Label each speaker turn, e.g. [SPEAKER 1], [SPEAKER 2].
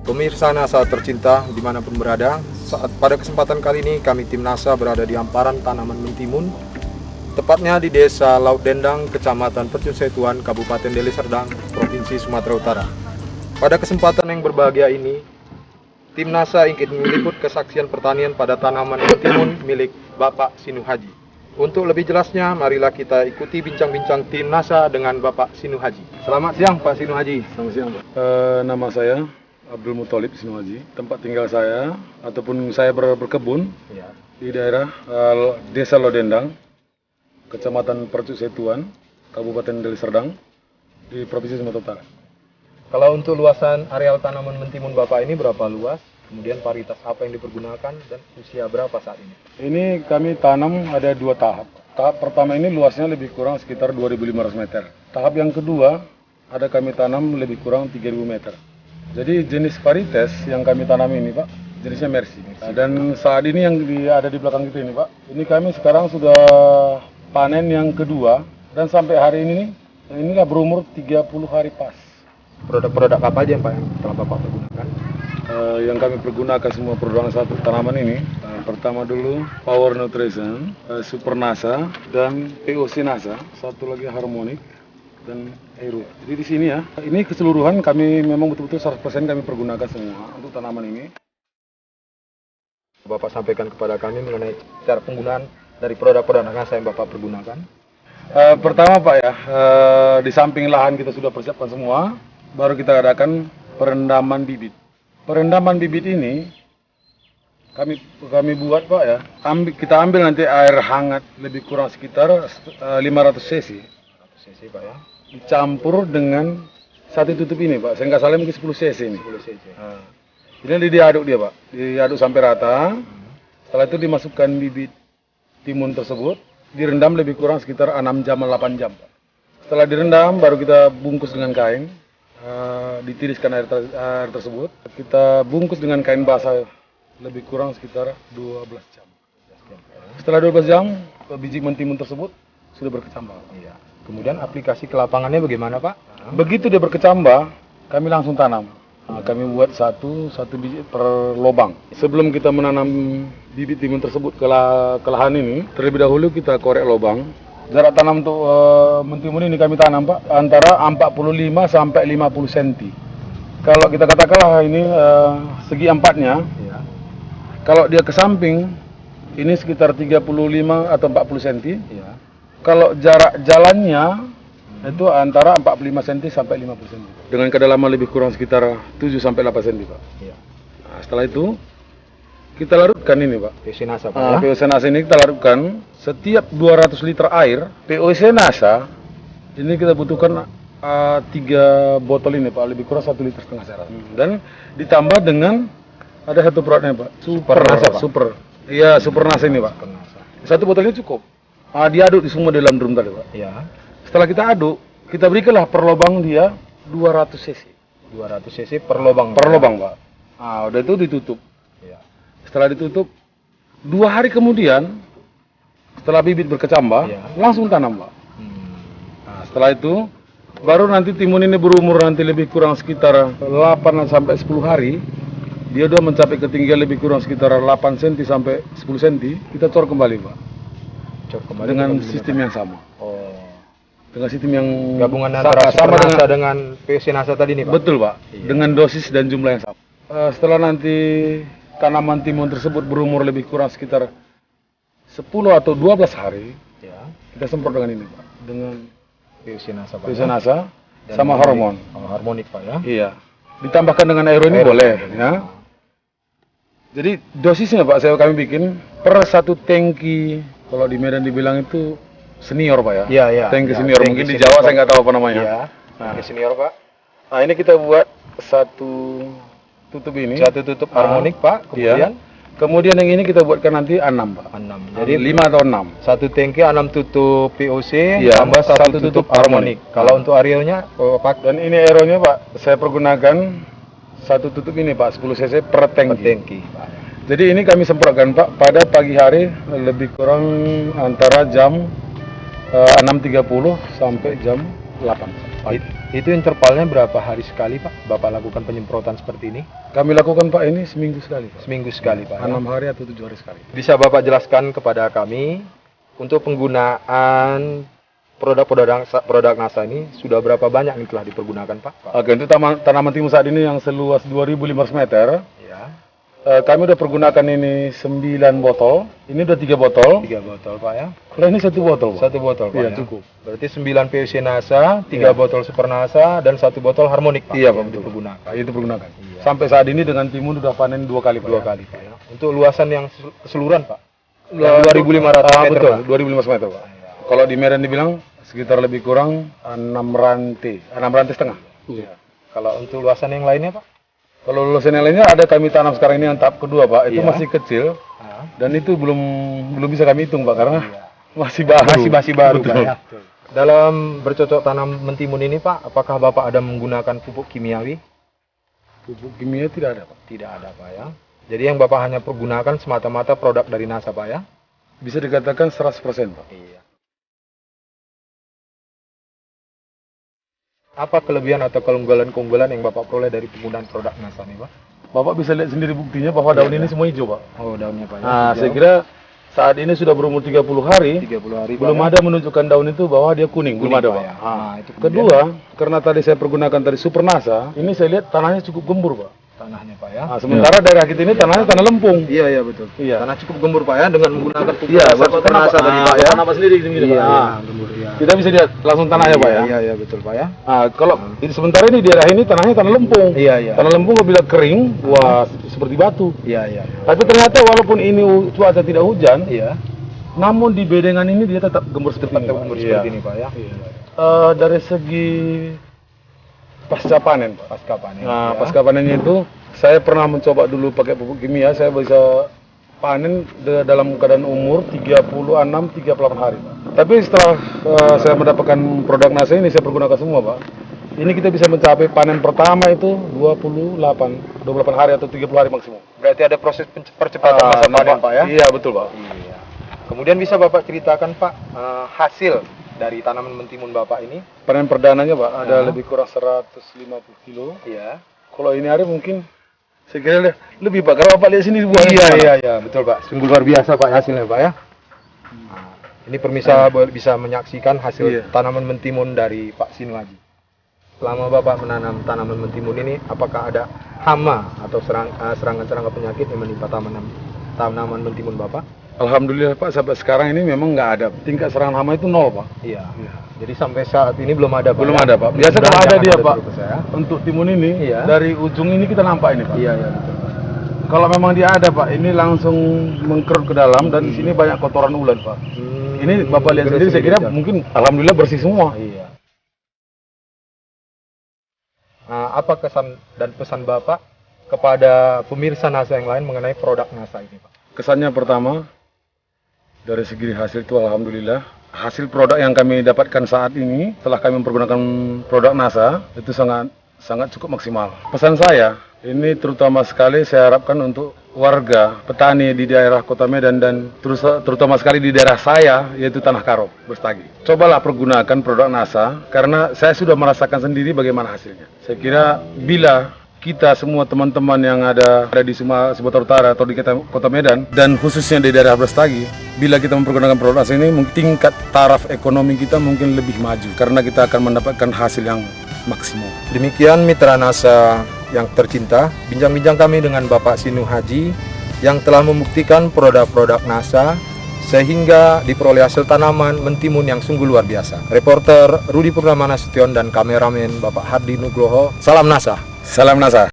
[SPEAKER 1] Pemirsa NASA tercinta dimanapun berada, pada kesempatan kali ini kami tim NASA berada di hamparan tanaman mentimun, tepatnya di Desa Laut Dendang, Kecamatan Percun Setuan, Kabupaten Deli Serdang, Provinsi Sumatera Utara. Pada kesempatan yang berbahagia ini, tim NASA ingin meliput kesaksian pertanian pada tanaman mentimun milik Bapak Sinu Haji. Untuk lebih jelasnya, marilah kita ikuti bincang-bincang tim NASA dengan Bapak Sinu Haji. Selamat siang Pak Sinu Haji.
[SPEAKER 2] Selamat siang Pak. Nama saya Abdul Muthalib Sinu Haji. Tempat tinggal saya ataupun saya berkebun di daerah Desa Lodendang, Kecamatan Percuk Setuan, Kabupaten Deli Serdang, di Provinsi Sumatera Utara.
[SPEAKER 1] Kalau untuk luasan areal tanaman mentimun Bapak ini berapa luas? Kemudian varietas apa yang dipergunakan dan usia berapa saat ini?
[SPEAKER 2] Ini kami tanam ada 2 tahap. Tahap pertama ini luasnya lebih kurang sekitar 2.500 meter. Tahap yang kedua ada kami tanam lebih kurang 3.000 meter. Jadi jenis varietas yang kami tanam ini Pak, jenisnya Mercy. Dan saat ini yang ada di belakang kita ini Pak, ini kami sekarang sudah panen yang kedua dan sampai hari ini inilah berumur 30 hari pas.
[SPEAKER 1] Produk-produk apa aja Pak yang telah Bapak pergunakan?
[SPEAKER 2] Yang kami pergunakan semua produk satu tanaman ini, pertama dulu Power Nutrition, Super NASA dan POC NASA, satu lagi Harmonic dan Aero. Jadi di sini ya, ini keseluruhan kami memang betul-betul 100% kami pergunakan semua untuk tanaman ini.
[SPEAKER 1] Bapak sampaikan kepada kami mengenai cara penggunaan dari produk-produk NASA yang Bapak pergunakan.
[SPEAKER 2] Pertama Pak ya, di samping lahan kita sudah persiapkan semua, baru kita adakan perendaman bibit. Perendaman bibit ini kami buat Pak ya, kita ambil nanti air hangat lebih kurang sekitar 500 cc.
[SPEAKER 1] 100 cc Pak ya.
[SPEAKER 2] Dicampur dengan satu tutup ini Pak, saya nggak salah mungkin 10 cc ini.
[SPEAKER 1] 10 cc.
[SPEAKER 2] Jadi diaduk dia Pak, diaduk sampai rata. Setelah itu dimasukkan bibit timun tersebut, direndam lebih kurang sekitar 6 jam 8 jam Pak. Setelah direndam baru kita bungkus dengan kain, ditiriskan air tersebut. Kita bungkus dengan kain basah lebih kurang sekitar 12 jam. Setelah 12 jam, biji mentimun tersebut sudah berkecambah.
[SPEAKER 1] Iya. Kemudian aplikasi ke lapangannya bagaimana Pak?
[SPEAKER 2] Begitu dia berkecambah, kami langsung tanam. Kami buat satu biji per lubang. Sebelum kita menanam bibit timun tersebut ke lahan ini, terlebih dahulu kita korek lubang. Jarak tanam untuk mentimun ini kami tanam Pak antara 45 sampai 50 cm. Kalau kita katakanlah ini segi empatnya,
[SPEAKER 1] Iya.
[SPEAKER 2] kalau dia ke samping ini sekitar 35 atau 40 cm.
[SPEAKER 1] Iya.
[SPEAKER 2] Kalau jarak jalannya itu antara 45 cm sampai 50 cm. Dengan kedalaman lebih kurang sekitar 7 sampai 8 cm Pak.
[SPEAKER 1] Iya.
[SPEAKER 2] Nah, setelah itu kita larutkan ini Pak.
[SPEAKER 1] POC NASA Pak ya.
[SPEAKER 2] POC NASA ini kita larutkan setiap 200 liter air. POC NASA ini kita butuhkan 3 botol ini Pak, lebih kurang 1,5 liter saya rasa. Dan ditambah dengan ada satu produknya Pak, Super
[SPEAKER 1] NASA, Pak?
[SPEAKER 2] Super. Iya, Super NASA ini Pak.
[SPEAKER 1] Super NASA.
[SPEAKER 2] Satu botolnya cukup. Diaduk di semua dalam drum tadi Pak.
[SPEAKER 1] Iya.
[SPEAKER 2] Setelah kita aduk, kita berikanlah per lubang dia 200 cc.
[SPEAKER 1] 200 cc per lubang.
[SPEAKER 2] Per lubang Pak. Udah itu ditutup.
[SPEAKER 1] Iya.
[SPEAKER 2] Setelah ditutup, 2 hari kemudian, setelah bibit berkecambah,
[SPEAKER 1] Iya.
[SPEAKER 2] langsung tanam Pak. Nah, setelah itu, baru nanti timun ini berumur nanti lebih kurang sekitar 8 sampai 10 hari. Dia udah mencapai ketinggian lebih kurang sekitar 8 cm sampai 10 cm. Kita cor kembali Pak.
[SPEAKER 1] Cor kembali
[SPEAKER 2] Dengan sistem yang sama.
[SPEAKER 1] Oh.
[SPEAKER 2] Dengan sistem yang
[SPEAKER 1] Gabungan antara Super
[SPEAKER 2] sama
[SPEAKER 1] NASA dengan POC NASA tadi nih Pak.
[SPEAKER 2] Betul Pak.
[SPEAKER 1] Iya.
[SPEAKER 2] Dengan dosis dan jumlah yang sama. Setelah nanti tanaman timun tersebut berumur lebih kurang sekitar 10 atau 12 hari,
[SPEAKER 1] Ya.
[SPEAKER 2] kita semprot dengan ini Pak. Dengan
[SPEAKER 1] POC NASA Pak.
[SPEAKER 2] POC
[SPEAKER 1] ya.
[SPEAKER 2] NASA
[SPEAKER 1] Dan
[SPEAKER 2] sama hormon.
[SPEAKER 1] Harmonik Pak ya.
[SPEAKER 2] Iya. Ditambahkan dengan aero ini boleh ya. Jadi dosisnya Pak kami bikin per 1 tangki, kalau di Medan dibilang itu senior Pak ya.
[SPEAKER 1] Iya, iya.
[SPEAKER 2] Tangki
[SPEAKER 1] Ya,
[SPEAKER 2] senior.
[SPEAKER 1] tangki
[SPEAKER 2] Mungkin di
[SPEAKER 1] senior,
[SPEAKER 2] Jawa
[SPEAKER 1] Pak.
[SPEAKER 2] saya nggak tahu apa namanya.
[SPEAKER 1] Iya.
[SPEAKER 2] Nah.
[SPEAKER 1] Ini senior Pak.
[SPEAKER 2] Nah, ini kita buat satu tutup ini.
[SPEAKER 1] Satu tutup harmonik Pak.
[SPEAKER 2] Iya. Kemudian yang ini kita buatkan nanti 6 Pak.
[SPEAKER 1] 6.
[SPEAKER 2] Jadi
[SPEAKER 1] Jadi
[SPEAKER 2] 5 atau 6.
[SPEAKER 1] satu tangki 6 tutup POC
[SPEAKER 2] Iya,
[SPEAKER 1] tambah satu
[SPEAKER 2] satu
[SPEAKER 1] tutup
[SPEAKER 2] tutup harmonik.
[SPEAKER 1] harmonik. Kalau untuk arealnya Pak
[SPEAKER 2] Dan ini aeronya Pak, saya pergunakan satu tutup ini Pak, 10 cc per
[SPEAKER 1] per
[SPEAKER 2] tangki.
[SPEAKER 1] tangki Pak.
[SPEAKER 2] Jadi ini kami semprotkan Pak pada pagi hari lebih kurang antara jam 6.30 sampai jam 8.
[SPEAKER 1] Itu intervalnya berapa hari sekali Pak Bapak lakukan penyemprotan seperti ini?
[SPEAKER 2] Kami lakukan Pak ini seminggu sekali Pak.
[SPEAKER 1] Seminggu sekali Pak.
[SPEAKER 2] 6 hari atau 7 hari sekali.
[SPEAKER 1] Bisa Bapak jelaskan kepada kami untuk penggunaan produk NASA ini sudah berapa banyak yang telah dipergunakan Pak?
[SPEAKER 2] Oke, untuk tanaman timun saat ini yang seluas 2.500 meter,
[SPEAKER 1] Ya.
[SPEAKER 2] kami udah pergunakan ini 9 botol. Ini udah 3 botol.
[SPEAKER 1] 3 botol Pak ya.
[SPEAKER 2] Kalau ini 1 botol Pak.
[SPEAKER 1] 1 botol Pak
[SPEAKER 2] Iya,
[SPEAKER 1] ya.
[SPEAKER 2] cukup.
[SPEAKER 1] Berarti 9 PUC NASA, 3
[SPEAKER 2] Iya.
[SPEAKER 1] botol Super NASA, dan 1 botol harmonik Pak.
[SPEAKER 2] Iya Pak,
[SPEAKER 1] yang
[SPEAKER 2] betul.
[SPEAKER 1] dipergunakan.
[SPEAKER 2] Itu pergunakan.
[SPEAKER 1] Iya.
[SPEAKER 2] Sampai saat ini dengan timun udah panen 2 kali Pak.
[SPEAKER 1] 2
[SPEAKER 2] ya.
[SPEAKER 1] kali Pak ya. Untuk luasan yang keseluruhan Pak?
[SPEAKER 2] Yang
[SPEAKER 1] 2.500 meter
[SPEAKER 2] betul,
[SPEAKER 1] Pak.
[SPEAKER 2] 2.500 meter Pak. Kalau di Medan dibilang sekitar lebih kurang 6 rantai setengah. Iya.
[SPEAKER 1] Kalau untuk luasan yang lainnya Pak?
[SPEAKER 2] Kalau lulusan yang lainnya ada kami tanam sekarang ini yang tahap kedua Pak, itu
[SPEAKER 1] Iya.
[SPEAKER 2] masih kecil
[SPEAKER 1] Ah.
[SPEAKER 2] dan itu belum bisa kami hitung Pak karena masih baru.
[SPEAKER 1] Masih baru
[SPEAKER 2] Betul.
[SPEAKER 1] Pak ya. Dalam bercocok tanam mentimun ini Pak, apakah Bapak ada menggunakan pupuk kimiawi?
[SPEAKER 2] Pupuk kimia tidak ada Pak.
[SPEAKER 1] Tidak ada Pak ya. Jadi yang Bapak hanya pergunakan semata-mata produk dari NASA Pak ya?
[SPEAKER 2] Bisa dikatakan 100% Pak.
[SPEAKER 1] Iya. Apa kelebihan atau keunggulan yang Bapak peroleh dari penggunaan produk NASA nih Pak?
[SPEAKER 2] Bapak bisa lihat sendiri buktinya bahwa daun ini semua hijau Pak.
[SPEAKER 1] Oh daunnya Pak ya?
[SPEAKER 2] Nah, saya kira saat ini sudah berumur 30 hari,
[SPEAKER 1] 30 hari
[SPEAKER 2] belum
[SPEAKER 1] Pak,
[SPEAKER 2] ada menunjukkan daun itu bahwa dia kuning, belum ada
[SPEAKER 1] Pak,
[SPEAKER 2] Pak.
[SPEAKER 1] ya?
[SPEAKER 2] Ah.
[SPEAKER 1] Nah, itu kemudian
[SPEAKER 2] Kedua, karena tadi saya pergunakan tadi Super NASA, ini saya lihat tanahnya cukup gembur Pak.
[SPEAKER 1] tanahnya Pak ya?
[SPEAKER 2] Nah, sementara daerah kita ini tanahnya tanah lempung.
[SPEAKER 1] Iya betul.
[SPEAKER 2] Iya.
[SPEAKER 1] Tanah cukup gembur Pak ya dengan menggunakan pupuk
[SPEAKER 2] Iya,
[SPEAKER 1] Super NASA tadi Pak ya?
[SPEAKER 2] Tanah sendiri gini
[SPEAKER 1] Iya,
[SPEAKER 2] Pak. Ah.
[SPEAKER 1] gembur ya.
[SPEAKER 2] Kita bisa lihat langsung tanahnya Pak ya.
[SPEAKER 1] Iya betul Pak ya.
[SPEAKER 2] Nah, kalau sementara ini daerah ini tanahnya tanah lempung.
[SPEAKER 1] Iya.
[SPEAKER 2] Tanah lempung apabila kering, wah seperti batu.
[SPEAKER 1] Iya.
[SPEAKER 2] Tapi ternyata walaupun ini cuaca tidak hujan,
[SPEAKER 1] Iya.
[SPEAKER 2] namun di bedengan ini dia tetap gembur seperti ini.
[SPEAKER 1] Tetap
[SPEAKER 2] Pak.
[SPEAKER 1] gembur
[SPEAKER 2] Iya.
[SPEAKER 1] seperti ini Pak ya?
[SPEAKER 2] Dari segi pasca panen Pak.
[SPEAKER 1] Pasca panen.
[SPEAKER 2] Nah,
[SPEAKER 1] ya.
[SPEAKER 2] pasca panennya itu saya pernah mencoba dulu pakai pupuk kimia, saya bisa panen dalam keadaan umur 36-38 hari. Tapi setelah saya mendapatkan produk NASA ini, saya pergunakan semua Pak. Ini kita bisa mencapai panen pertama itu 28 hari atau 30 hari maksimum.
[SPEAKER 1] Berarti ada proses percepatan masa panen Pak ya?
[SPEAKER 2] Iya betul Pak.
[SPEAKER 1] Iya. Kemudian bisa Bapak ceritakan Pak hasil dari tanaman mentimun Bapak ini?
[SPEAKER 2] Panen perdananya Pak ada lebih kurang 150 kilo.
[SPEAKER 1] Iya.
[SPEAKER 2] Kalau ini hari mungkin saya kira lebih Pak. Kalau Bapak lihat sini buahnya gimana?
[SPEAKER 1] Iya, betul Pak. Sungguh luar biasa Pak hasilnya Pak ya. Nah, ini permisa bisa menyaksikan hasil
[SPEAKER 2] Iya.
[SPEAKER 1] tanaman mentimun dari Pak Sinuaji. Selama Bapak menanam tanaman mentimun ini, apakah ada hama atau serangan-serangan penyakit yang menimpa tanaman mentimun Bapak?
[SPEAKER 2] Alhamdulillah Pak, sampai sekarang ini memang nggak ada. Tingkat serangan hama itu 0 Pak.
[SPEAKER 1] Iya. Jadi sampai saat ini belum ada Pak.
[SPEAKER 2] Belum
[SPEAKER 1] ya?
[SPEAKER 2] ada Pak. Biasa kalau ada dia Pak.
[SPEAKER 1] terus, ya.
[SPEAKER 2] Untuk timun ini
[SPEAKER 1] Iya.
[SPEAKER 2] dari ujung ini kita nampak ini Pak.
[SPEAKER 1] Iya betul.
[SPEAKER 2] Kalau memang dia ada Pak, ini langsung mengkerut ke dalam dan di sini banyak kotoran ulat Pak. Ini Bapak lihat sendiri, saya kira mungkin alhamdulillah bersih semua.
[SPEAKER 1] Iya. Nah, apa kesan dan pesan Bapak kepada pemirsa NASA yang lain mengenai produk NASA ini Pak?
[SPEAKER 2] Kesannya pertama, dari segi hasil itu alhamdulillah. Hasil produk yang kami dapatkan saat ini, setelah kami mempergunakan produk NASA, itu sangat cukup maksimal. Pesan saya, ini terutama sekali saya harapkan untuk warga, petani di daerah Kota Medan dan terutama sekali di daerah saya, yaitu Tanah Karo, Brastagi. Cobalah pergunakan produk NASA, karena saya sudah merasakan sendiri bagaimana hasilnya. Saya kira bila kita semua teman-teman yang ada di Sumatera Utara atau di Kota Medan dan khususnya di daerah Brastagi, bila kita mempergunakan produk NASA ini, tingkat taraf ekonomi kita mungkin lebih maju karena kita akan mendapatkan hasil yang maksimum.
[SPEAKER 1] Demikian mitra NASA yang tercinta, bincang-bincang kami dengan Bapak Sinu Haji yang telah membuktikan produk-produk NASA sehingga diperoleh hasil tanaman mentimun yang sungguh luar biasa. Reporter Rudi Purnama Nasution dan kameramen Bapak Hardi Nugroho. Salam NASA.
[SPEAKER 2] Salam NASA.